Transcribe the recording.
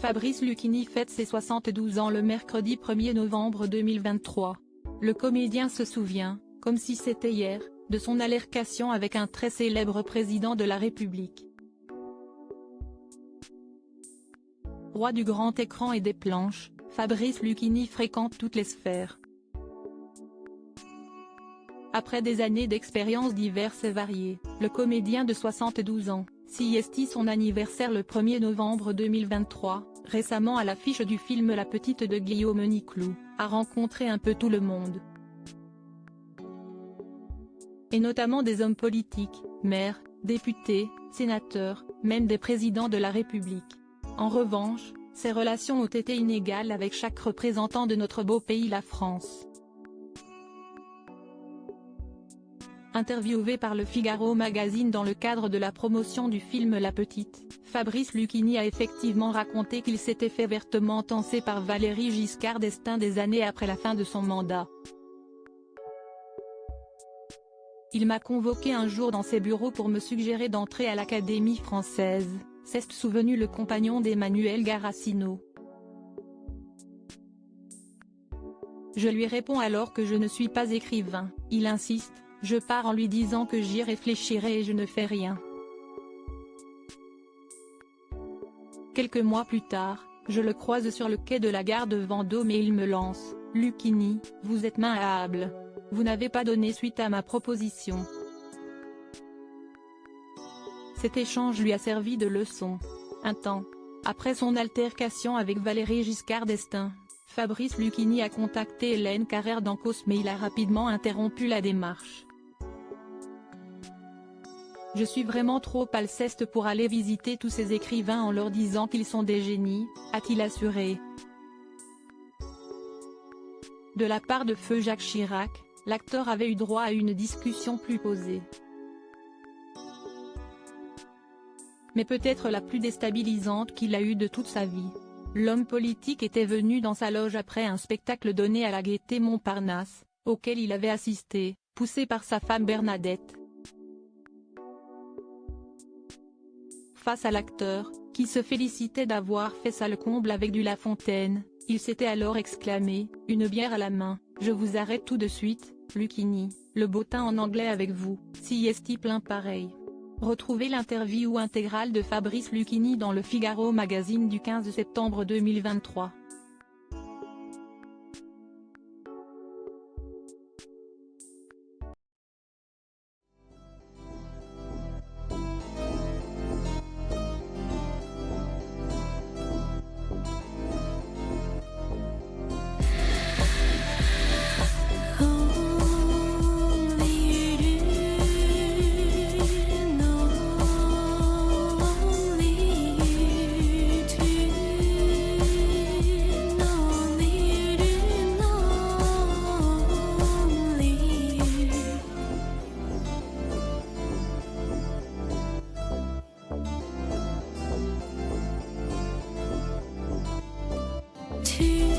Fabrice Lucchini fête ses 72 ans le mercredi 1er novembre 2023. Le comédien se souvient, comme si c'était hier, de son altercation avec un très célèbre président de la République. Roi du grand écran et des planches, Fabrice Lucchini fréquente toutes les sphères. Après des années d'expériences diverses et variées, le comédien de 72 ans, siesti son anniversaire le 1er novembre 2023, récemment à l'affiche du film La Petite de Guillaume Niclou, a rencontré un peu tout le monde. Et notamment des hommes politiques, maires, députés, sénateurs, même des présidents de la République. En revanche, ses relations ont été inégales avec chaque représentant de notre beau pays la France. Interviewé par Le Figaro Magazine dans le cadre de la promotion du film La Petite, Fabrice Lucchini a effectivement raconté qu'il s'était fait vertement tancer par Valéry Giscard d'Estaing des années après la fin de son mandat. Il m'a convoqué un jour dans ses bureaux pour me suggérer d'entrer à l'Académie française, s'est souvenu le compagnon d'Emmanuel Garacino. Je lui réponds alors que je ne suis pas écrivain, il insiste. Je pars en lui disant que j'y réfléchirai et je ne fais rien. Quelques mois plus tard, je le croise sur le quai de la gare de Vendôme et il me lance « Lucchini, vous êtes minable. Vous n'avez pas donné suite à ma proposition ». Cet échange lui a servi de leçon. Un temps après son altercation avec Valéry Giscard d'Estaing, Fabrice Lucchini a contacté Hélène Carrère d'Ancos mais il a rapidement interrompu la démarche. Je suis vraiment trop Alceste pour aller visiter tous ces écrivains en leur disant qu'ils sont des génies, a-t-il assuré. De la part de feu Jacques Chirac, l'acteur avait eu droit à une discussion plus posée. Mais peut-être la plus déstabilisante qu'il a eue de toute sa vie. L'homme politique était venu dans sa loge après un spectacle donné à la Gaîté Montparnasse, auquel il avait assisté, poussé par sa femme Bernadette. Face à l'acteur, qui se félicitait d'avoir fait ça le comble avec du La Fontaine, il s'était alors exclamé, une bière à la main, je vous arrête tout de suite, Lucchini, le bottin en anglais avec vous, si est-il plein pareil. Retrouvez l'interview intégrale de Fabrice Lucchini dans Le Figaro Magazine du 15 septembre 2023. To